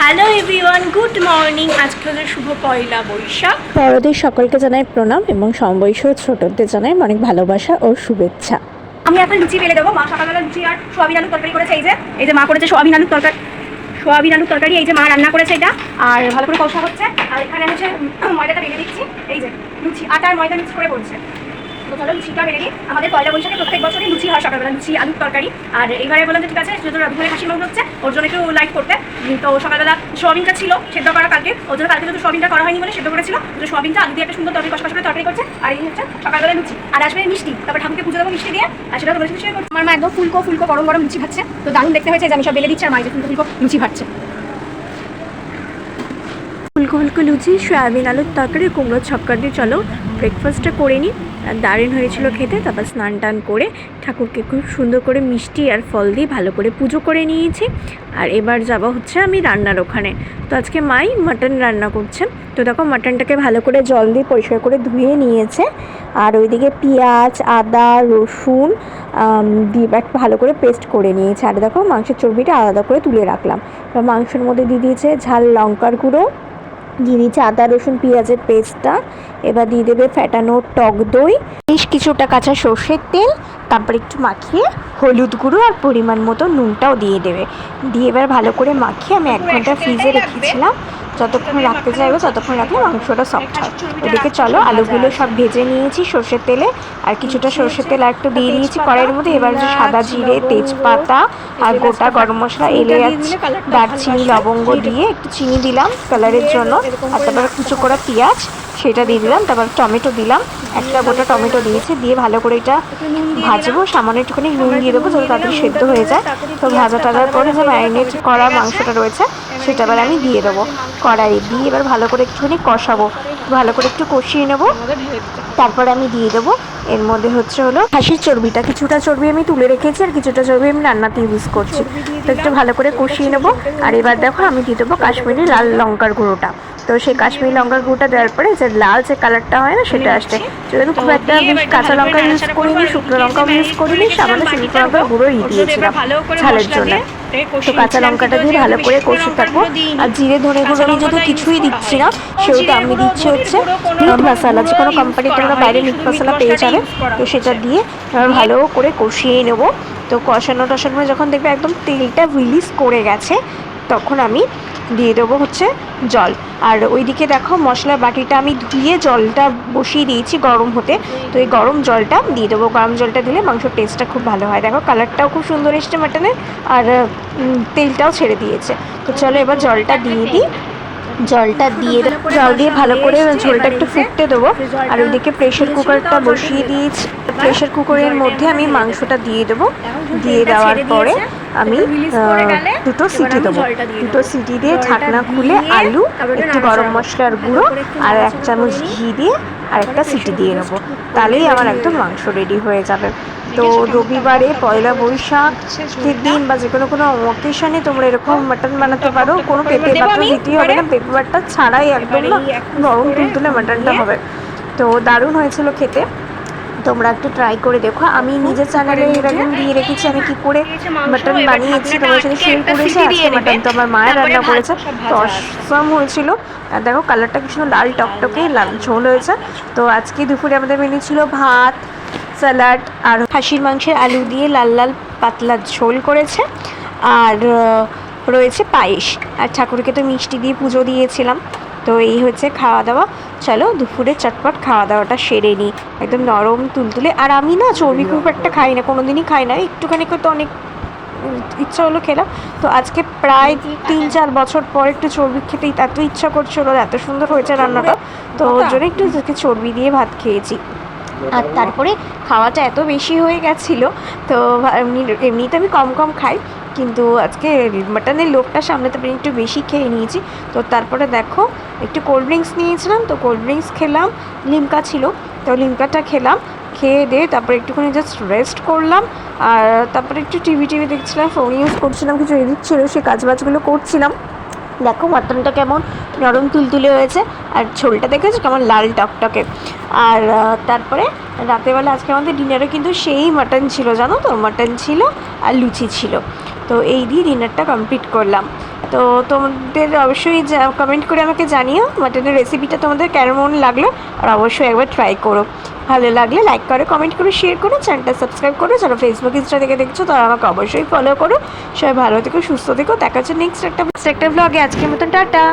Hello everyone, good morning. আজকে হচ্ছে শুভ পয়লা বৈশাখ। বড়দের সকলকে জানাই প্রণাম এবং সমবয়সী ও ছোটদের জানাই অনেক ভালোবাসা ও শুভেচ্ছা। আমি এখন লুচি বেলে দেবো। মা সকালবেলা লুচি আর সোয়াবিন আলুর তরকারি করেছে। এই যে মা করেছে সোয়াবিন আলুর তরকারি। এই যে মা রান্না করেছে এটা, আর ভালো করে কষা হচ্ছে। আর এখানে হচ্ছে ময়দাটা বেলে দিচ্ছি। এই যে লুচি আটা আর ময়দা মিক্স করে বলছে। তো চলো লুচিটা বেলে দিই। আমাদের পয়লা বৈশাখে প্রত্যেক বছরই লুচি হয় সকালবেলা, লুচি আলুর তরকারি। আর এইবারে বললাম যে ঠিক আছে, যেহেতু রবিবারে খাসির মাংস হচ্ছে ওর জন্য একটু লাইট করতে। তো সকালবেলা সোয়াবিনটা ছিল সেদ্ধ করা কালকে, ওর জন্য কালকে যেহেতু সোয়াবিনটা করা হয়নি বলে সেদ্ধ করেছিল। তো সোয়াবিনটা আলু দিয়ে একটা সুন্দর তরকারি কষা করে তরকারি করছে। আর এই হচ্ছে সকালবেলা লুচি, আর আসবে মিষ্টি। তারপর ঠাকুরকে পুজো দেবো মিষ্টি দিয়ে, আর সেটা তোমার সাথে শেয়ার করছি। আমার মা একদম ফুলকো গরম গরম লুচি খাচ্ছে। তো দারুণ দেখতে হয়েছে যে আমি সব বেলে দিচ্ছি আর মা যে ফুলকো লুচি ভাজছে। ফুলকো লুচি, সয়াবিন আলুর তরকারি, কুমড়োর ছক্কা দিয়ে চলো ব্রেকফাস্টটা করে নিই। দারুণ হয়েছিল খেতে। তারপর স্নান টান করে ঠাকুরকে খুব সুন্দর করে মিষ্টি আর ফল দিয়ে ভালো করে পুজো করে নিয়েছি। আর এবার যাওয়া হচ্ছে আমি রান্নার ওখানে। তো আজকে মাই মাটন রান্না করছে। তো দেখো মাটনটাকে ভালো করে জল দিয়ে পরিষ্কার করে ধুয়ে নিয়েছে। আর ওইদিকে পেঁয়াজ, আদা, রসুন দিয়ে ভালো করে পেস্ট করে নিয়েছে। আর দেখো মাংসের চর্বিটা আলাদা করে তুলে রাখলাম। এবার মাংসের মধ্যে দিয়ে দিয়েছে ঝাল লঙ্কার গুঁড়ো, দিয়ে দিচ্ছে আদা রসুন পেঁয়াজের পেস্টটা। এবার দিয়ে দেবে ফ্যাটানো টক দই, বেশ কিছুটা কাঁচা সর্ষের তেল, তারপর একটু মাখিয়ে হলুদ গুঁড়ো আর পরিমাণ মতো নুনটাও দিয়ে দেবে। দিয়ে এবার ভালো করে মাখিয়ে আমি 1 ঘন্টা ফ্রিজে রেখেছিলাম। যতক্ষণ রাখতে চাইবো ততক্ষণ রাখলে মাংসটা সফট হয়। ওদিকে চলো আলুগুলো সব ভেজে নিয়েছি সর্ষের তেলে, আর কিছুটা সর্ষের তেল আর একটু দিয়ে দিয়েছি কড়াইয়ের মধ্যে। এবার যে সাদা জিরে, তেজপাতা আর গোটা গরম মশলা, এলাচ, দারচিনি, লবঙ্গ দিয়ে একটু চিনি দিলাম কালারের জন্য। আর তারপর কুচো করা পেঁয়াজ সেটা দিয়ে দিলাম। তারপর টমেটো দিলাম, একটা গোটা টমেটো দিয়েছি। দিয়ে ভালো করে এটা ভাজবো। সামান্য একটুখানি নুন দিয়ে দেবো যাতে তাড়াতাড়ি সেদ্ধ হয়ে যায়। তো ভাজা টাজার পরে যে ম্যারিনেট করা মাংসটা রয়েছে সেটা এবার আমি দিয়ে দেবো কড়াইয়ে। দিয়ে এবার ভালো করে একটুখানি কষাবো, ভালো করে একটু কষিয়ে নেবো। তারপরে আমি দিয়ে দেবো এর মধ্যে হলো খাসির চর্বিটা। কিছুটা চর্বি আমি তুলে রেখেছি আর কিছুটা চর্বি আমি রান্নাতে ইউজ করছি। তো একটু ভালো করে কষিয়ে নেবো। আর এবার দেখো আমি দিয়ে দেবো কাশ্মীরি লাল লঙ্কার গুঁড়োটা। তো সেই কাশ্মীরি লঙ্কার গুঁড়োটা দেওয়ার পরে যে লাল যে কালারটা হয় না সেটা আসছে। যদি আমি খুব একটা বেশি কাঁচা লঙ্কা ইউজ করিনি, শুকনো লঙ্কাও ইউজ করিনি, সামান্য শুকনো লঙ্কার গুঁড়োই দিয়েছিলাম ঝালের জন্য। তো কাঁচা লঙ্কাটা দিয়ে ভালো করে কষে থাকবো। আর জিরে ধনে গুঁড়ো আমি যদি কিছুই দিচ্ছি না, সেটা আমি দিচ্ছি হচ্ছে মিট মশলা। যে কোনো কোম্পানিতে আমরা বাইরে মিট মশলা পেয়ে যাবে, তো সেটা দিয়ে ভালো করে কষিয়ে নেবো। তো কষানো যখন দেখবে একদম তেলটা রিলিজ করে গেছে, তখন আমি দিয়ে দেবো হচ্ছে জল। আর ওইদিকে দেখো মশলার বাটিটা আমি ধুয়ে জলটা বসিয়ে দিয়েছি গরম হতে। তো এই গরম জলটা দিয়ে দেবো। গরম জলটা দিলে মাংসর টেস্টটা খুব ভালো হয়। দেখো কালারটাও খুব সুন্দর এসছে মাটনের, আর তেলটাও ছেড়ে দিয়েছে। তো চলো এবার জলটা দিয়ে দিই। জল দিয়ে ভালো করে ঝোলটা একটু ফুটতে দেবো। আর ওইদিকে প্রেশার কুকারটা বসিয়ে দিয়েছি। প্রেশার কুকারের মধ্যে আমি মাংসটা দিয়ে দেবো। দিয়ে দেওয়ার পরে আমি 2টো সিটি দেবো। 2টো সিটি দিয়ে ঢাকনা খুলে আলু, একটু গরম মশলার গুঁড়ো আর 1 চামচ ঘি দিয়ে আর একটা সিটি দিয়ে নেবো। তাহলেই আমার একদম মাংস রেডি হয়ে যাবে। তো রবিবারে পয়লা বৈশাখের দিন বা যে কোনো অকেশনে তোমরা এরকম মাটন বানাতে পারো। কোনো পেঁপে পাতা দিতেই হবে না, পেঁপে পাতা ছাড়াই একদম না নরম তুলতুলে মাটনটা হবে। তো দারুণ হয়েছিল খেতে। তোমরা একটু ট্রাই করে দেখো। আমি নিজের চ্যানেলে এরকম দিয়ে রেখেছি আমি কি করে মাটন বানিয়েছি, তোমার সাথে শেয়ার করেছি। আজকে মাটন তো আমার মায়ের রান্না করেছে, তো অসম হয়েছিল। আর দেখো কালারটা কি সুন্দর লাল টকটকে লাল ঝোল হয়েছে। তো আজকে দুপুরে আমাদের মেনু ছিল ভাত, স্যালাড আর খাসির মাংসের আলু দিয়ে লাল লাল পাতলা ঝোল করেছে। আর রয়েছে পায়েস। আর ঠাকুরকে তো মিষ্টি দিয়ে পুজো দিয়েছিলাম। তো এই হচ্ছে খাওয়া দাওয়া। চলো দুপুরে চটপট খাওয়া দাওয়াটা সেরে নিই, একদম নরম তুলতুলে। আর আমি না চর্বি খুব একটা খাই না, কোনো দিনই খাই না, একটুখানি তো অনেক ইচ্ছা হলো খেলাম। তো আজকে প্রায় 3-4 বছর পর একটু চর্বি খেতে এত ইচ্ছা করছিল, এত সুন্দর হয়েছে রান্নাটা। তো ওর জন্য একটু চর্বি দিয়ে ভাত খেয়েছি। আর তারপরে খাওয়াটা এত বেশি হয়ে গেছিলো, তো এমনিতে আমি কম খাই, কিন্তু আজকে মাটনের লোভটা সামলাতে পারি একটু বেশি খেয়ে নিয়েছি। তো তারপরে দেখো একটু কোল্ড ড্রিঙ্কস নিয়েছিলাম, তো কোল্ড ড্রিঙ্কস খেলাম, লিমকা ছিল, তো লিমকাটা খেলাম। খেয়ে দিয়ে তারপরে একটুখানি জাস্ট রেস্ট করলাম। আর তারপরে একটু টিভি দেখছিলাম, ফোন ইউজ করছিলাম, কিছু এডিট ছিল সেই কাজবাজগুলো করছিলাম। দেখো মাটনটা কেমন নরম তুলতুলে হয়েছে, আর ঝোলটা দেখেছো কেমন লাল টকটকে। আর তারপরে রাতেরবেলা আজকে আমাদের ডিনারে কিন্তু সেই মাটন ছিল, জানো তো, মাটন ছিল আর লুচি ছিল। তো এই দিয়ে ডিনারটা কমপ্লিট করলাম। তো তোমাদের অবশ্যই কমেন্ট করে আমাকে জানিও মাটনের রেসিপিটা তোমাদের কেমন লাগলো, আর অবশ্যই একবার ট্রাই করো। ভালো লাগলে লাইক করো, কমেন্ট করো, শেয়ার করো, চ্যানেলটা সাবস্ক্রাইব করো। যারা ফেসবুক ইনস্টা থেকে দেখছো তারা আমাকে অবশ্যই ফলো করো। সবাই ভালো থেকো, সুস্থ থেকো, দেখা হচ্ছে নেক্সট একটা ব্লগে। আজকের মতন টাটা।